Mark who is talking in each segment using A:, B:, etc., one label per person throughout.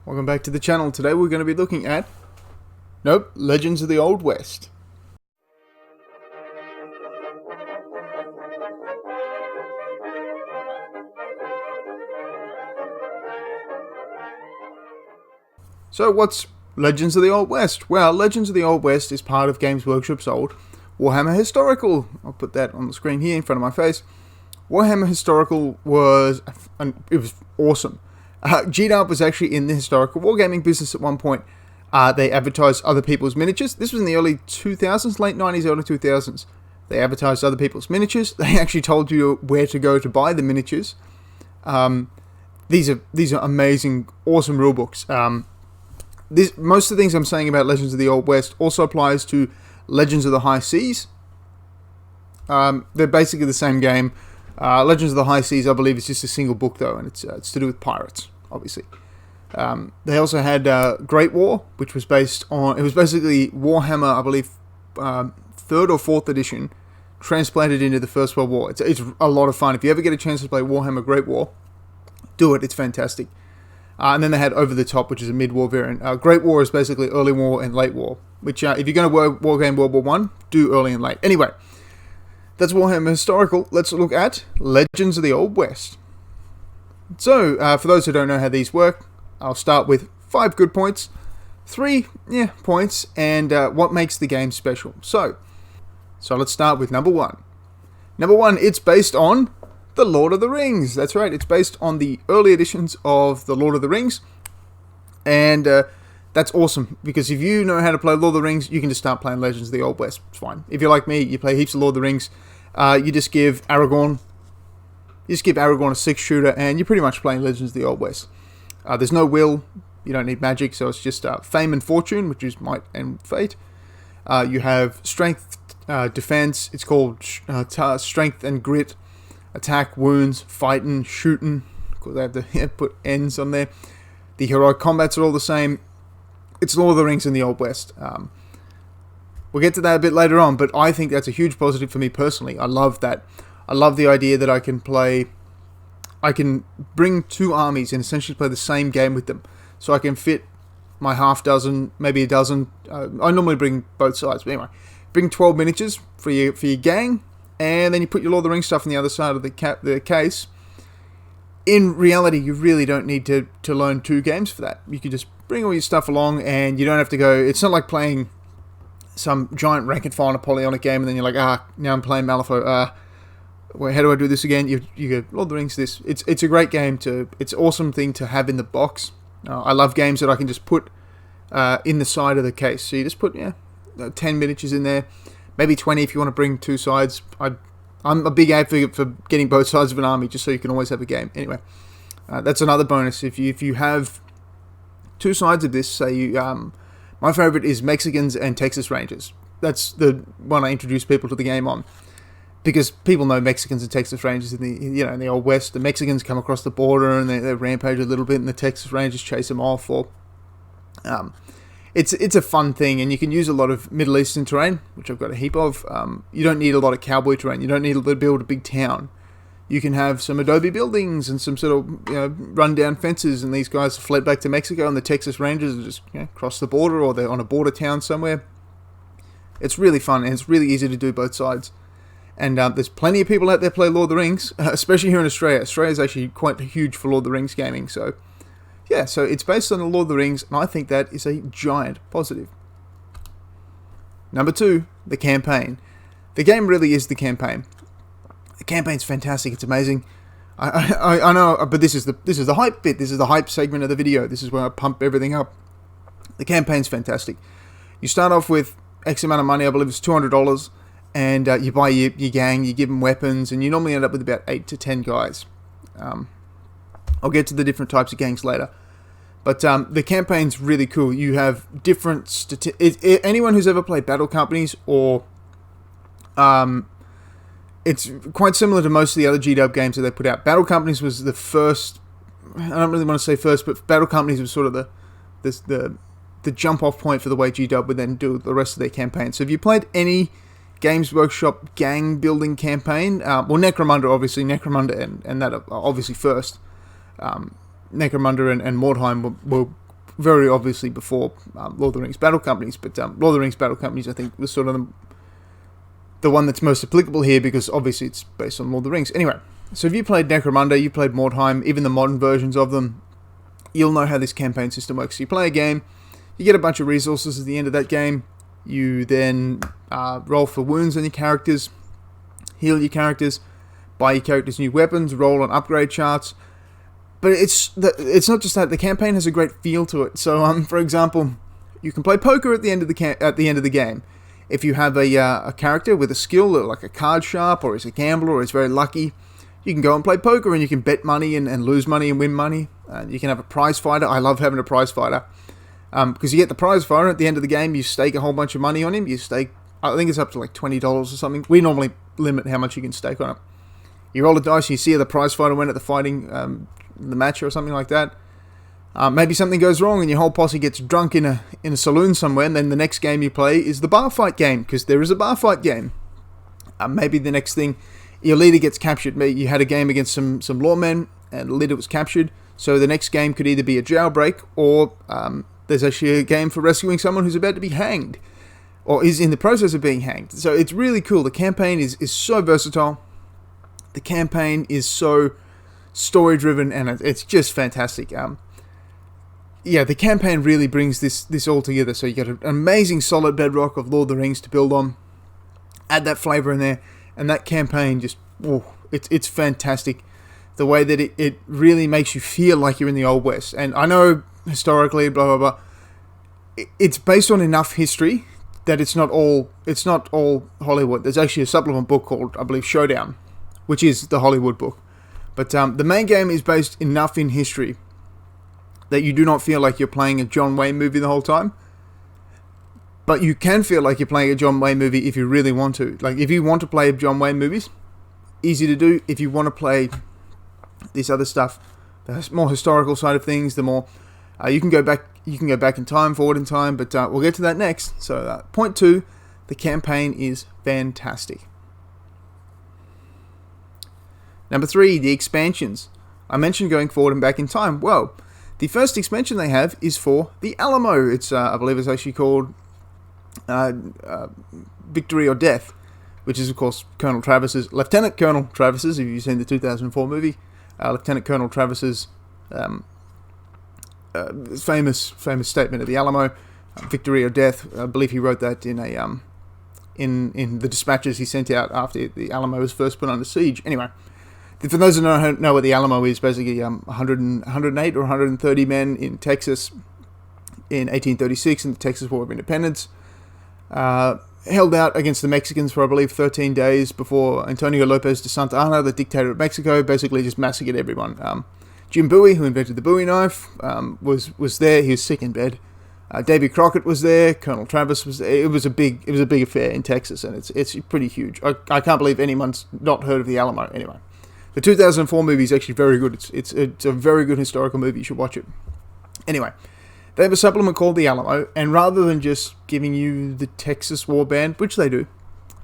A: Welcome back to the channel. Today we're going to be looking at... Nope, Legends of the Old West. So what's Legends of the Old West? Well, Legends of the Old West is part of Games Workshop's old Warhammer Historical. I'll put that on the screen here in front of my face. Warhammer Historical was awesome. GW was actually in the historical wargaming business at one point. They advertised other people's miniatures. This was in the early 2000s, late 90s, early 2000s. They advertised other people's miniatures. They actually told you where to go to buy the miniatures. These are amazing, awesome rulebooks. Most of the things I'm saying about Legends of the Old West also applies to Legends of the High Seas. They're basically the same game. Legends of the High Seas, I believe, is just a single book though, and it's to do with pirates, obviously. They also had Great War, which was based on... It was basically Warhammer, I believe, 3rd or 4th edition, transplanted into the First World War. It's a lot of fun. If you ever get a chance to play Warhammer Great War, do it. It's fantastic. And then they had Over the Top, which is a mid-war variant. Great War is basically early war and late war, which if you're going to war game World War I, do early and late. Anyway, that's Warhammer Historical. Let's look at Legends of the Old West. So, for those who don't know how these work, I'll start with 5 good points, 3 points, and what makes the game special. So let's start with number 1. Number 1, it's based on The Lord of the Rings. That's right, it's based on the early editions of The Lord of the Rings. And that's awesome, because if you know how to play Lord of the Rings, you can just start playing Legends of the Old West. It's fine. If you're like me, you play heaps of Lord of the Rings, you just give Aragorn a 6-shooter, and you're pretty much playing Legends of the Old West. There's no will, you don't need magic, so it's just fame and fortune, which is might and fate. You have strength, defense, it's called strength and grit, attack, wounds, fighting, shooting. Of course, they have to put ends on there. The heroic combats are all the same. It's Lord of the Rings in the Old West. We'll get to that a bit later on, but I think that's a huge positive for me personally. I love that. I love the idea that I can bring 2 armies and essentially play the same game with them. So I can fit my half dozen, maybe a dozen. I normally bring both sides, but anyway. Bring 12 miniatures for your gang, and then you put your Lord of the Rings stuff on the other side of the case. In reality, you really don't need to learn 2 games for that. You can just bring all your stuff along, and you don't have to go... It's not like playing some giant rank-and-file Napoleonic game, and then you're like, now I'm playing Malifaux. How do I do this again? You go, Lord of the Rings, this. It's a great game it's an awesome thing to have in the box. I love games that I can just put in the side of the case. So you just put 10 miniatures in there, maybe 20 if you want to bring 2 sides. I'm a big advocate for getting both sides of an army, just so you can always have a game. Anyway, that's another bonus. If you have 2 sides of this, say my favorite is Mexicans and Texas Rangers. That's the one I introduce people to the game on. Because people know Mexicans and Texas Rangers in the Old West. The Mexicans come across the border and they rampage a little bit, and the Texas Rangers chase them off. It's a fun thing, and you can use a lot of Middle Eastern terrain, which I've got a heap of. You don't need a lot of cowboy terrain. You don't need to build a big town. You can have some adobe buildings and some sort of run-down fences, and these guys fled back to Mexico, and the Texas Rangers are just cross the border, or they're on a border town somewhere. It's really fun, and it's really easy to do both sides. And there's plenty of people out there play Lord of the Rings, especially here in Australia. Australia's actually quite huge for Lord of the Rings gaming. So, yeah, so it's based on the Lord of the Rings, and I think that is a giant positive. Number 2, the campaign. The game really is the campaign. The campaign's fantastic. It's amazing. I know, but this is the hype bit. This is the hype segment of the video. This is where I pump everything up. The campaign's fantastic. You start off with X amount of money. I believe it's $200. And you buy your gang, you give them weapons, and you normally end up with about 8 to 10 guys. I'll get to the different types of gangs later. But the campaign's really cool. You have different... anyone who's ever played Battle Companies, or... it's quite similar to most of the other GW games that they put out. Battle Companies was the first... I don't really want to say first, but Battle Companies was sort of the jump-off point for the way GW would then do the rest of their campaign. So if you played any Games Workshop gang building campaign, Necromunda, obviously, Necromunda and that are obviously first. Necromunda and Mordheim were very obviously before Lord of the Rings Battle Companies, but Lord of the Rings Battle Companies, I think, was sort of the one that's most applicable here, because obviously it's based on Lord of the Rings. Anyway, so if you played Necromunda, you played Mordheim, even the modern versions of them, you'll know how this campaign system works. So you play a game, you get a bunch of resources at the end of that game, you then roll for wounds on your characters, heal your characters, buy your characters new weapons, roll on upgrade charts. But it's not just that. The campaign has a great feel to it. So, for example, you can play poker at the end of the game. If you have a character with a skill, like a card sharp, or is a gambler, or is very lucky, you can go and play poker, and you can bet money and lose money and win money. You can have a prize fighter. I love having a prize fighter, because you get the prize fighter at the end of the game. You stake a whole bunch of money on him. You stake, I think it's up to like $20 or something. We normally limit how much you can stake on it. You roll the dice, and you see how the prize fighter went at the fighting, the match or something like that. Maybe something goes wrong and your whole posse gets drunk in a saloon somewhere, and then the next game you play is the bar fight game, because there is a bar fight game. Maybe the next thing, your leader gets captured. Maybe you had a game against some lawmen and the leader was captured, so the next game could either be a jailbreak, or there's actually a game for rescuing someone who's about to be hanged, or is in the process of being hanged. So it's really cool. The campaign is so versatile. The campaign is so story driven, and it's just fantastic. The campaign really brings this all together. So you got an amazing solid bedrock of Lord of the Rings to build on. Add that flavor in there, and that campaign just, it's fantastic. The way that it really makes you feel like you're in the Old West. And I know historically, blah blah blah, it's based on enough history that it's not all Hollywood. There's actually a supplement book called, I believe, Showdown, which is the Hollywood book. But the main game is based enough in history that you do not feel like you're playing a John Wayne movie the whole time. But you can feel like you're playing a John Wayne movie if you really want to. Like, if you want to play John Wayne movies, easy to do. If you want to play this other stuff, the more historical side of things, the more you can go back in time, forward in time. But we'll get to that next. So point 2, the campaign is fantastic. Number 3, the expansions. I mentioned going forward and back in time. Well, the first expansion they have is for the Alamo. It's, I believe it's actually called Victory or Death, which is, of course, Lieutenant Colonel Travis's, if you've seen the 2004 movie, Lieutenant Colonel Travis's famous statement of the Alamo, Victory or Death. I believe he wrote that in in the dispatches he sent out after the Alamo was first put under siege. Anyway, for those who don't know what the Alamo is, basically 108 or 130 men in Texas in 1836 in the Texas War of Independence, held out against the Mexicans for, I believe, 13 days before Antonio Lopez de Santa Anna, the dictator of Mexico, basically just massacred everyone. Jim Bowie, who invented the Bowie knife, was there. He was sick in bed. Davy Crockett was there. Colonel Travis was there. It was a big affair in Texas, and it's pretty huge. I can't believe anyone's not heard of the Alamo. Anyway, the 2004 movie is actually very good. It's a very good historical movie. You should watch it. Anyway, they have a supplement called the Alamo, and rather than just giving you the Texas War Band, which they do,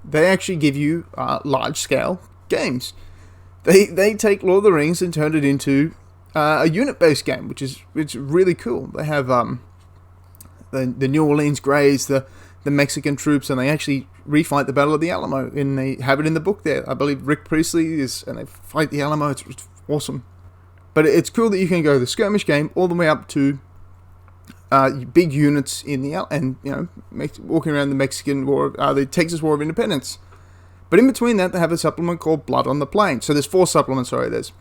A: they actually give you large-scale games. They take Lord of the Rings and turn it into a unit-based game, it's really cool. They have the New Orleans Greys, the Mexican troops, and they actually refight the Battle of the Alamo, and they have it in the book there. I believe Rick Priestley and they fight the Alamo. It's awesome. But it's cool that you can go the skirmish game all the way up to big units in the and walking around the Mexican War, the Texas War of Independence. But in between that, they have a supplement called Blood on the Plains. So there's 4 supplements. There's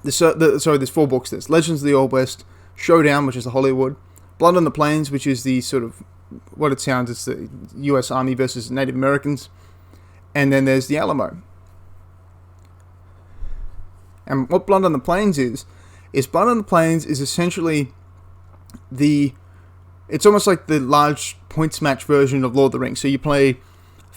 A: 4 books. There's Legends of the Old West, Showdown, which is the Hollywood, Blood on the Plains, which is the sort of what it sounds. It's the U.S. Army versus Native Americans, and then there's the Alamo. And what Blood on the Plains is Blood on the Plains is essentially it's almost like the large points match version of Lord of the Rings. So you play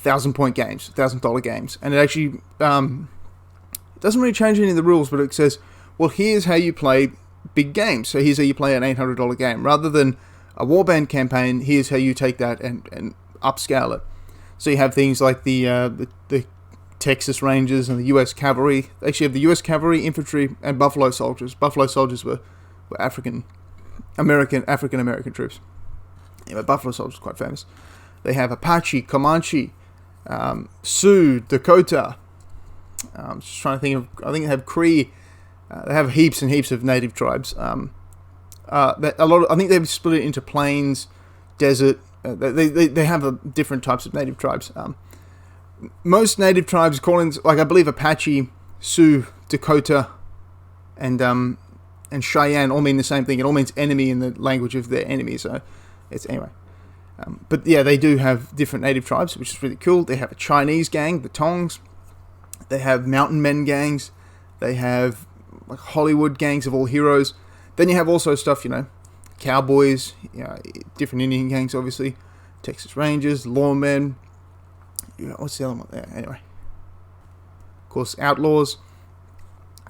A: 1,000-point games, $1,000 games, and it actually it doesn't really change any of the rules, but it says, well, here's how you play big games. So here's how you play an $800 game. Rather than a warband campaign, here's how you take that and upscale it. So you have things like the Texas Rangers and the U.S. Cavalry. They actually have the U.S. Cavalry, Infantry, and Buffalo Soldiers. Buffalo Soldiers were African African American troops. Yeah, Buffalo Soldier is quite famous. They have Apache, Comanche, Sioux, Dakota. I'm just trying to think of. I think they have Cree. They have heaps and heaps of native tribes. I think they've split it into plains, desert. They have different types of native tribes. Most native tribes, I believe Apache, Sioux, Dakota, and Cheyenne all mean the same thing. It all means enemy in the language of their enemy. So it's anyway. But yeah, they do have different native tribes, which is really cool. They have a Chinese gang, the Tongs. They have mountain men gangs. They have like Hollywood gangs of all heroes. Then you have also stuff, cowboys, different Indian gangs, obviously. Texas Rangers, lawmen. What's the other one there? Anyway. Of course, outlaws.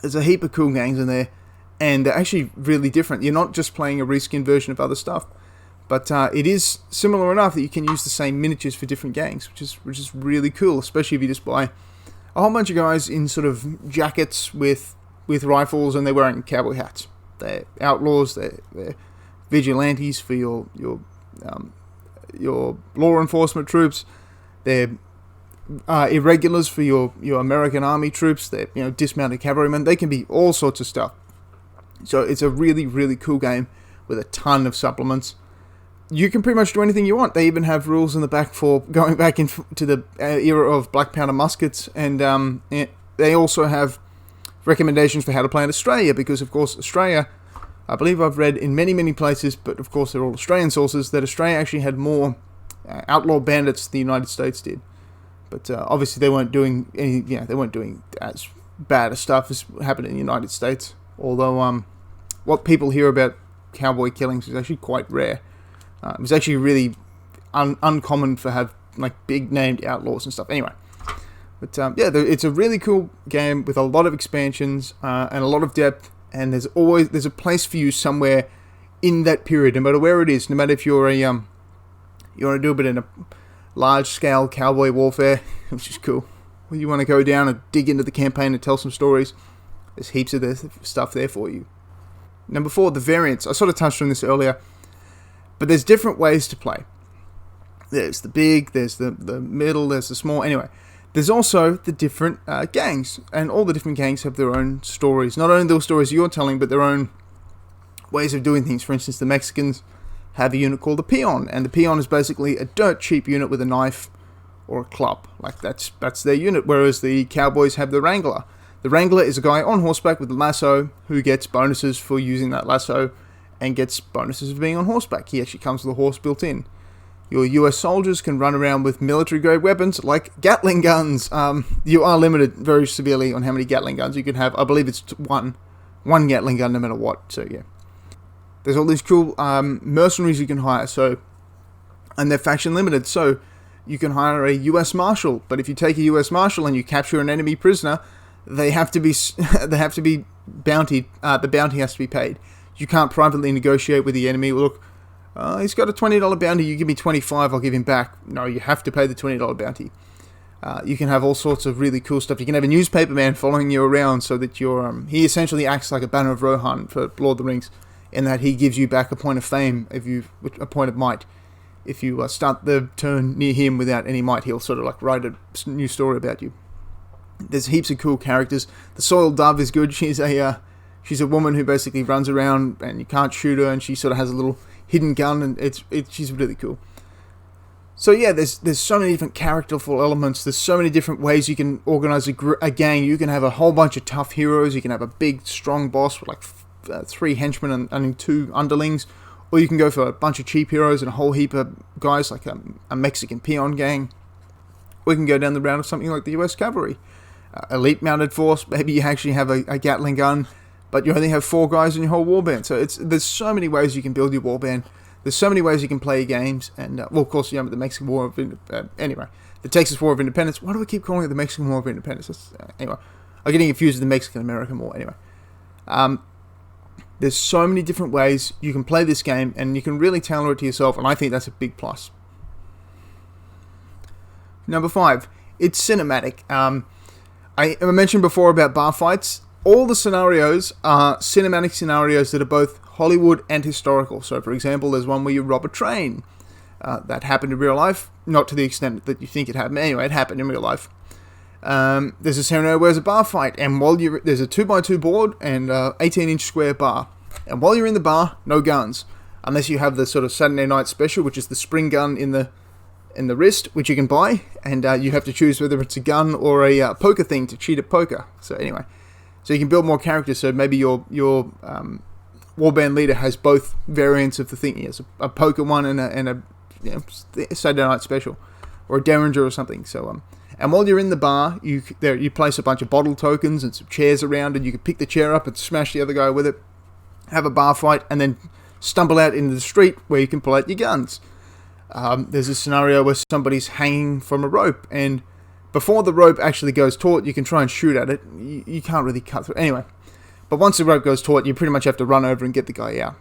A: There's a heap of cool gangs in there. And they're actually really different. You're not just playing a reskin version of other stuff. But it is similar enough that you can use the same miniatures for different gangs, which is really cool, especially if you just buy a whole bunch of guys in sort of jackets with rifles and they're wearing cowboy hats. They're outlaws, they're vigilantes for your law enforcement troops. They're irregulars for your American Army troops. They're dismounted cavalrymen. They can be all sorts of stuff. So it's a really, really cool game with a ton of supplements. You can pretty much do anything you want. They even have rules in the back for going back into the era of black powder muskets, and they also have recommendations for how to play in Australia, because of course Australia, I believe I've read in many, many places, but of course they're all Australian sources, that Australia actually had more outlaw bandits than the United States did. But obviously they weren't doing they weren't doing as bad as stuff as happened in the United States. Although what people hear about cowboy killings is actually quite rare. It was actually really uncommon for have like big named outlaws and stuff. Anyway, but it's a really cool game with a lot of expansions and a lot of depth. And there's a place for you somewhere in that period, no matter where it is. No matter if you're you want to do a bit in a large scale cowboy warfare, which is cool. Or you want to go down and dig into the campaign and tell some stories. There's heaps of this stuff there for you. Number 4, the variants. I sort of touched on this earlier. But there's different ways to play. There's the big, there's the middle, there's the small. Anyway, there's also the different gangs. And all the different gangs have their own stories. Not only those stories you're telling, but their own ways of doing things. For instance, the Mexicans have a unit called the Peon. And the Peon is basically a dirt cheap unit with a knife or a club. Like that's their unit. Whereas the Cowboys have the Wrangler. The Wrangler is a guy on horseback with a lasso who gets bonuses for using that lasso and gets bonuses for being on horseback. He actually comes with a horse built in. Your US soldiers can run around with military-grade weapons like Gatling guns. You are limited very severely on how many Gatling guns you can have. I believe it's one Gatling gun no matter what. So yeah, there's all these cool mercenaries you can hire. And they're faction limited. So you can hire a US Marshal, but if you take a US Marshal and you capture an enemy prisoner, they have to be bountied. The bounty has to be paid. You can't privately negotiate with the enemy. Look, he's got a $20 bounty. You give me $25, I'll give him back. No, you have to pay the $20 bounty. You can have all sorts of really cool stuff. You can have a newspaper man following you around so that he essentially acts like a Banner of Rohan for Lord of the Rings, in that he gives you back a point of fame, a point of might. If you start the turn near him without any might, he'll sort of like write a new story about you. There's heaps of cool characters. The Soiled Dove is good. She's a woman who basically runs around and you can't shoot her, and she sort of has a little hidden gun, and she's really cool. So yeah, there's so many different characterful elements. There's so many different ways you can organize a gang. You can have a whole bunch of tough heroes. You can have a big, strong boss with like 3 henchmen and 2 underlings. Or you can go for a bunch of cheap heroes and a whole heap of guys like a Mexican peon gang. Or you can go down the route of something like the US Cavalry. Elite mounted force. Maybe you actually have a Gatling gun, but you only have 4 guys in your whole warband. So there's so many ways you can build your warband. There's so many ways you can play games. And, well, of course, the Mexican War of anyway, the Texas War of Independence. Why do we keep calling it the Mexican War of Independence? Anyway, I'm getting confused with the Mexican-American War. Anyway, there's so many different ways you can play this game, and you can really tailor it to yourself, and I think that's a big plus. Number 5, it's cinematic. I mentioned before about bar fights. All the scenarios are cinematic scenarios that are both Hollywood and historical. So, for example, there's one where you rob a train. That happened in real life, not to the extent that you think it happened. Anyway, it happened in real life. There's a scenario where there's a bar fight, and there's a 2x2 board and 18-inch square bar. And while you're in the bar, no guns, unless you have the sort of Saturday Night Special, which is the spring gun in the wrist, which you can buy, and you have to choose whether it's a gun or a poker thing to cheat at poker. So anyway, so you can build more characters. So maybe your warband leader has both variants of the thing. He has a poker one and a Saturday Night Special, or a Derringer or something. So and while you're in the bar, you place a bunch of bottle tokens and some chairs around, and you can pick the chair up and smash the other guy with it, have a bar fight, and then stumble out into the street where you can pull out your guns. There's a scenario where somebody's hanging from a rope, and before the rope actually goes taut, you can try and shoot at it. You can't really cut through. Anyway, but once the rope goes taut, you pretty much have to run over and get the guy out.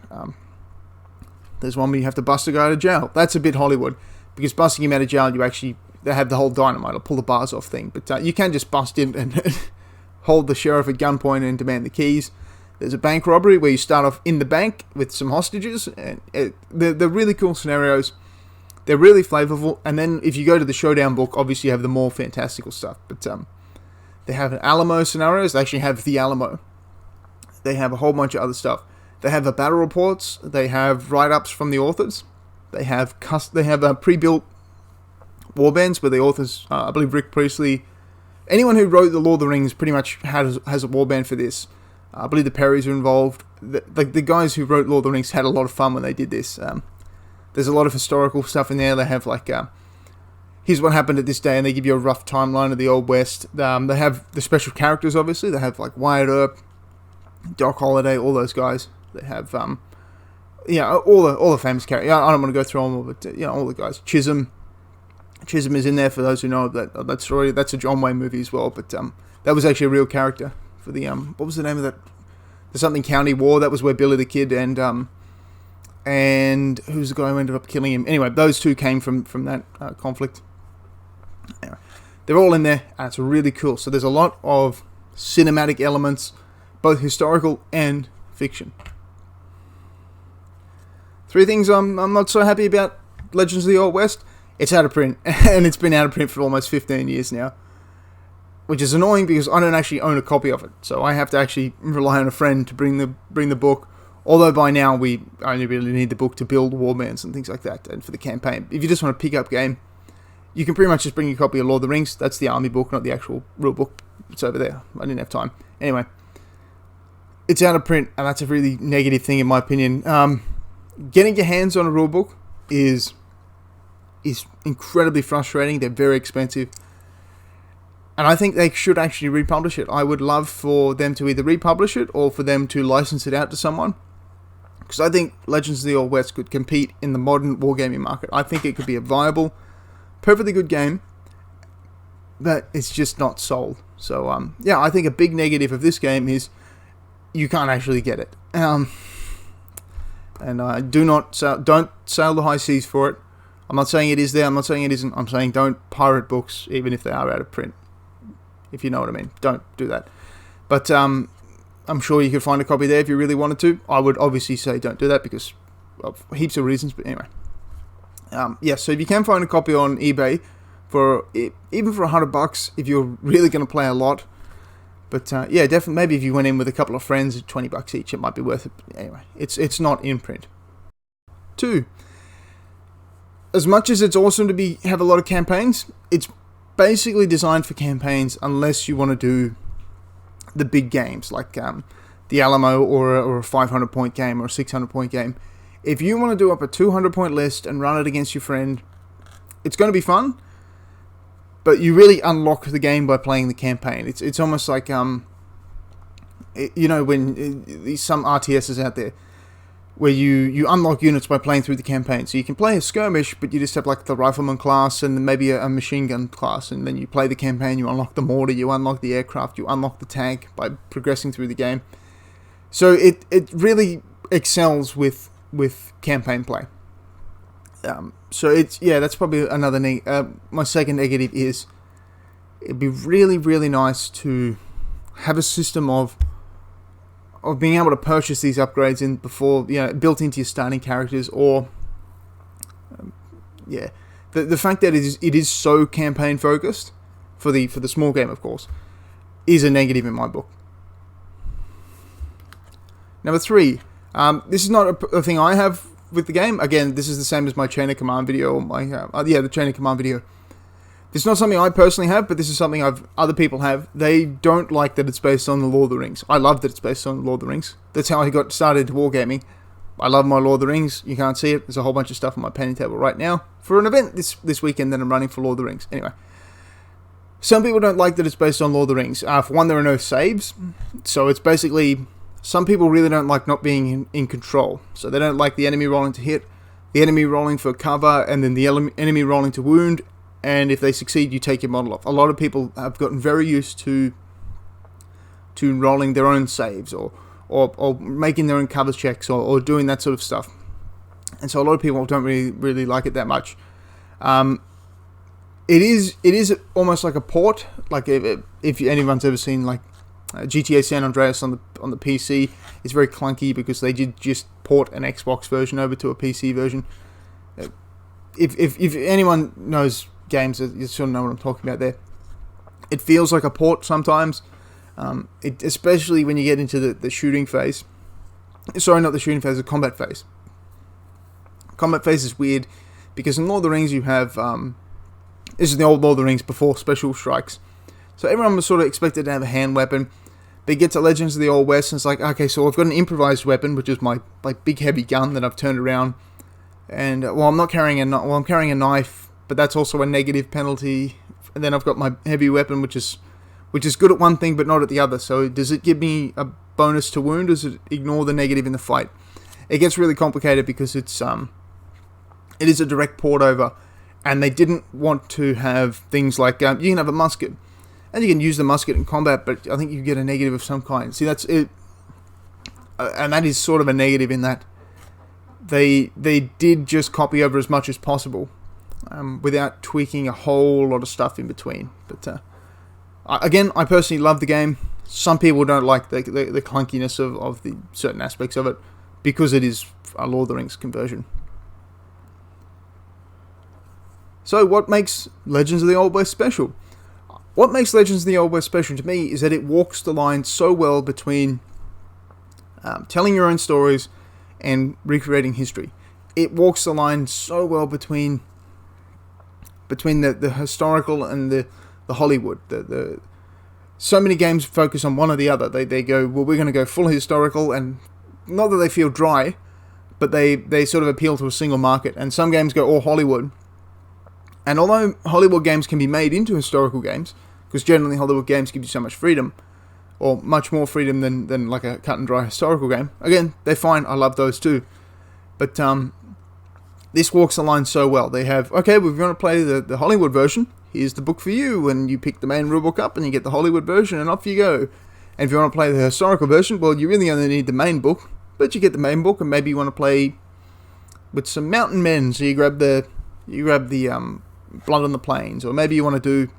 A: There's one where you have to bust a guy out of jail. That's a bit Hollywood, because busting him out of jail, they have the whole dynamite or pull the bars off thing. But you can just bust in and hold the sheriff at gunpoint and demand the keys. There's a bank robbery where you start off in the bank with some hostages. And they're really cool scenarios. They're really flavorful. And then if you go to the Showdown book, obviously you have the more fantastical stuff. But they have Alamo scenarios. They actually have the Alamo. They have a whole bunch of other stuff. They have the battle reports. They have write-ups from the authors. They have pre-built warbands where the authors, I believe Rick Priestley, anyone who wrote the Lord of the Rings pretty much has a warband for this. I believe the Perrys are involved. The guys who wrote Lord of the Rings had a lot of fun when they did this. There's a lot of historical stuff in there. They have here's what happened at this day, and they give you a rough timeline of the Old West. They have the special characters, obviously. They have Wyatt Earp, Doc Holliday, all those guys. They have all the famous characters. I don't want to go through them all, but all the guys. Chisholm is in there for those who know that story. That's a John Wayne movie as well, but that was actually a real character for the what was the name of that? The something county war. That was where Billy the Kid and who's the guy who ended up killing him? Anyway, those two came from that conflict. Anyway, they're all in there, and it's really cool. So there's a lot of cinematic elements, both historical and fiction. 3 things I'm not so happy about Legends of the Old West. It's out of print, and it's been out of print for almost 15 years now, which is annoying because I don't actually own a copy of it, so I have to actually rely on a friend to bring the book. Although by now we only really need the book to build warbands and things like that, and for the campaign. If you just want to pick up game, you can pretty much just bring your copy of Lord of the Rings. That's the army book, not the actual real book. It's over there. I didn't have time. Anyway, it's out of print, and that's a really negative thing in my opinion. Getting your hands on a rule book is incredibly frustrating. They're very expensive, and I think they should actually republish it. I would love for them to either republish it or for them to license it out to someone, because I think Legends of the Old West could compete in the modern wargaming market. I think it could be a viable, perfectly good game, but it's just not sold. So I think a big negative of this game is you can't actually get it. And don't sail the high seas for it. I'm not saying it is there, I'm not saying it isn't. I'm saying don't pirate books, even if they are out of print. If you know what I mean. Don't do that. But I'm sure you could find a copy there if you really wanted to. I would obviously say don't do that because of heaps of reasons. But anyway. So if you can find a copy on eBay, even for $100, if you're really going to play a lot. But definitely, maybe if you went in with a couple of friends at $20 each, it might be worth it. Anyway, it's not in print. 2. As much as it's awesome to have a lot of campaigns, it's basically designed for campaigns unless you want to do the big games like the Alamo or a 500-point game or a 600-point game. If you want to do up a 200-point list and run it against your friend, it's going to be fun. But you really unlock the game by playing the campaign. It's almost like when some RTSs out there where you unlock units by playing through the campaign. So you can play a skirmish, but you just have the rifleman class and maybe a machine gun class, and then you play the campaign. You unlock the mortar, you unlock the aircraft, you unlock the tank by progressing through the game. So it really excels with campaign play. So that's probably another my second negative is it'd be really, really nice to have a system of being able to purchase these upgrades in before, built into your starting characters, or the fact that it is so campaign focused for the small game, of course, is a negative in my book. Number 3, this is not a thing I have with the game. Again, this is the same as my chain of command video, or the chain of command video. This is not something I personally have, but this is something other people have. They don't like that it's based on the Lord of the Rings. I love that it's based on the Lord of the Rings. That's how I got started into wargaming. I love my Lord of the Rings. You can't see it. There's a whole bunch of stuff on my painting table right now for an event this weekend that I'm running for Lord of the Rings. Anyway, some people don't like that it's based on Lord of the Rings. For one, there are no saves, so it's basically, some people really don't like not being in control. So they don't like the enemy rolling to hit, the enemy rolling for cover, and then the enemy rolling to wound. And if they succeed, you take your model off. A lot of people have gotten very used to rolling their own saves, or making their own cover checks, or doing that sort of stuff. And so a lot of people don't really like it that much. It is almost like a port. Like if anyone's ever seen like GTA San Andreas on the PC, it's very clunky because they did just port an Xbox version over to a PC version. If anyone knows games, you sort of know what I'm talking about there. It feels like a port sometimes, especially when you get into the shooting phase. Sorry, not the shooting phase, the combat phase. Combat phase is weird because in Lord of the Rings you have this is the old Lord of the Rings before special strikes, so everyone was sort of expected to have a hand weapon. But you get to Legends of the Old West and it's like, okay, so I've got an improvised weapon, which is my big heavy gun that I've turned around, and I'm carrying a knife, but that's also a negative penalty. And then I've got my heavy weapon, which is good at one thing but not at the other. So does it give me a bonus to wound? Does it ignore the negative in the fight? It gets really complicated because it is a direct port over, and they didn't want to have things like you can have a musket, and you can use the musket in combat, but I think you get a negative of some kind. See, that's it, and that is sort of a negative in that they did just copy over as much as possible. Without tweaking a whole lot of stuff in between. But again, I personally love the game. Some people don't like the clunkiness of the certain aspects of it because it is a Lord of the Rings conversion. So what makes Legends of the Old West special? What makes Legends of the Old West special to me is that it walks the line so well between telling your own stories and recreating history. It walks the line so well between the historical and the Hollywood. So many games focus on one or the other. They go, well, we're going to go full historical, and not that they feel dry, but they sort of appeal to a single market. And some games go all Hollywood. And although Hollywood games can be made into historical games, because generally Hollywood games give you so much freedom, or much more freedom than like a cut and dry historical game. Again, they're fine. I love those too. But this walks the line so well. They have, okay, we're going to play the Hollywood version. Here's the book for you, and you pick the main rulebook up, and you get the Hollywood version, and off you go. And if you want to play the historical version, well, you really only need the main book, but you get the main book, and maybe you want to play with some mountain men, so you grab the Blood on the Plains, or maybe you want to do,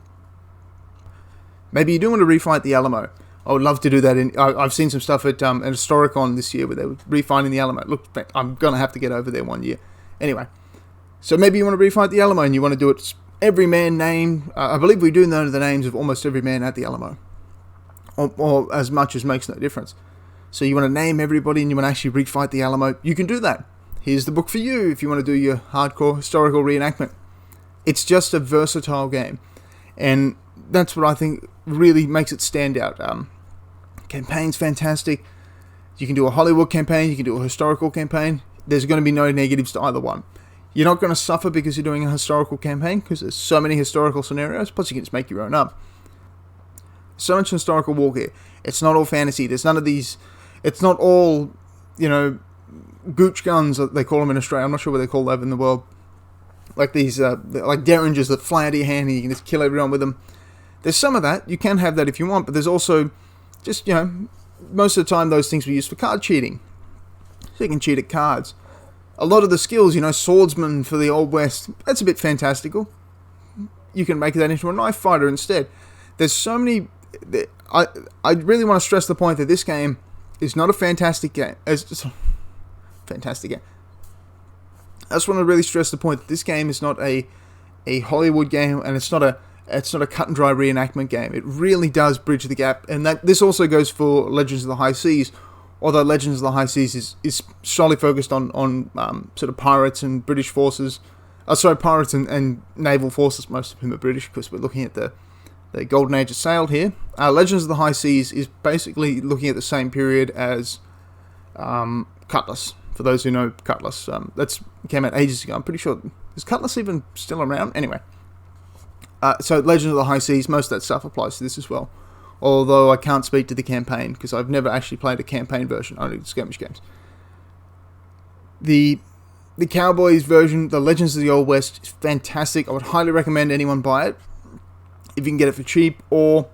A: maybe you do want to refight the Alamo. I would love to do that. I've seen some stuff at Historicon this year where they were refining the Alamo. Look, I'm going to have to get over there one year. Anyway, so maybe you want to refight the Alamo and you want to do it every man name. I believe we do know the names of almost every man at the Alamo, or as much as makes no difference. So you want to name everybody and you want to actually refight the Alamo. You can do that. Here's the book for you if you want to do your hardcore historical reenactment. It's just a versatile game, and that's what I think really makes it stand out. Campaign's fantastic. You can do a Hollywood campaign, you can do a historical campaign. There's going to be no negatives to either one. You're not going to suffer because you're doing a historical campaign, because there's so many historical scenarios, plus you can just make your own up. So much historical war gear. It's not all fantasy. There's none of these, it's not all, gooch guns, they call them in Australia. I'm not sure what they call them in the world. Like these, like derringers that fly out of your hand and you can just kill everyone with them. There's some of that. You can have that if you want, but there's also just, most of the time those things were used for card cheating. So you can cheat at cards. A lot of the skills, swordsman for the Old West, that's a bit fantastical. You can make that into a knife fighter instead. There's so many... I really want to stress the point that this game is not a fantastic game. Fantastic game. I just want to really stress the point that this game is not a Hollywood game, and it's not a cut and dry reenactment game. It really does bridge the gap, and that this also goes for Legends of the High Seas. Although Legends of the High Seas is solely focused on sort of pirates and British forces. Pirates and naval forces, most of whom are British, because we're looking at the Golden Age of Sail here. Legends of the High Seas is basically looking at the same period as Cutlass. For those who know Cutlass, that came out ages ago. I'm pretty sure, is Cutlass even still around? Anyway, so Legends of the High Seas, most of that stuff applies to this as well. Although I can't speak to the campaign, because I've never actually played a campaign version, only skirmish games. The Cowboys version, the Legends of the Old West, is fantastic. I would highly recommend anyone buy it, if you can get it for cheap, or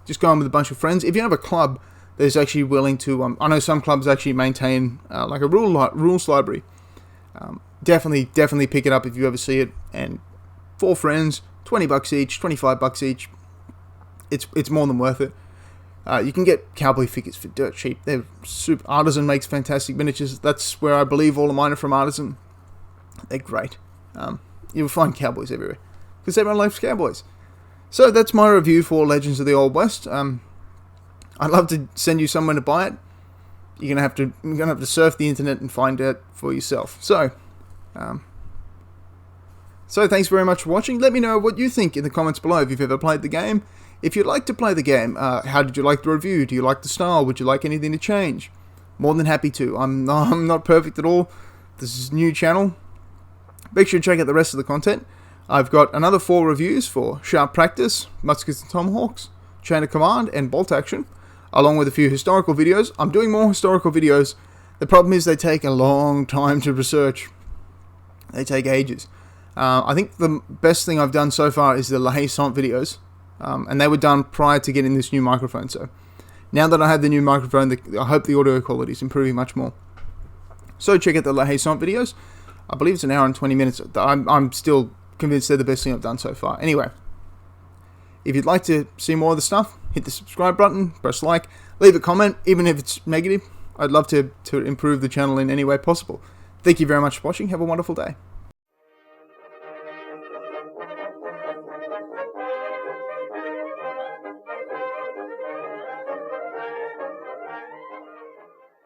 A: just go on with a bunch of friends. If you have a club that is actually willing to, I know some clubs actually maintain like a rules library. Definitely pick it up if you ever see it. And 4 friends, $20 each, $25 each. It's more than worth it. You can get cowboy figures for dirt cheap. They're super. Artisan makes fantastic miniatures. That's where I believe all of mine are from, Artisan. They're great. You'll find cowboys everywhere, because everyone loves cowboys. So that's my review for Legends of the Old West. I'd love to send you somewhere to buy it. You're gonna have to surf the internet and find it for yourself. So thanks very much for watching. Let me know what you think in the comments below if you've ever played the game. If you'd like to play the game, how did you like the review? Do you like the style? Would you like anything to change? More than happy to. I'm not perfect at all. This is a new channel. Make sure to check out the rest of the content. I've got another 4 reviews for Sharp Practice, Muskets and Tomahawks, Chain of Command, and Bolt Action, along with a few historical videos. I'm doing more historical videos. The problem is they take a long time to research. They take ages. I think the best thing I've done so far is the La Haye Sainte videos, and they were done prior to getting this new microphone. So now that I have the new microphone, I hope the audio quality is improving much more. So check out the La Haye Sainte videos. I believe it's an hour and 20 minutes. I'm still convinced they're the best thing I've done so far. Anyway, if you'd like to see more of the stuff, hit the subscribe button, press like, leave a comment, even if it's negative. I'd love to improve the channel in any way possible. Thank you very much for watching. Have a wonderful day.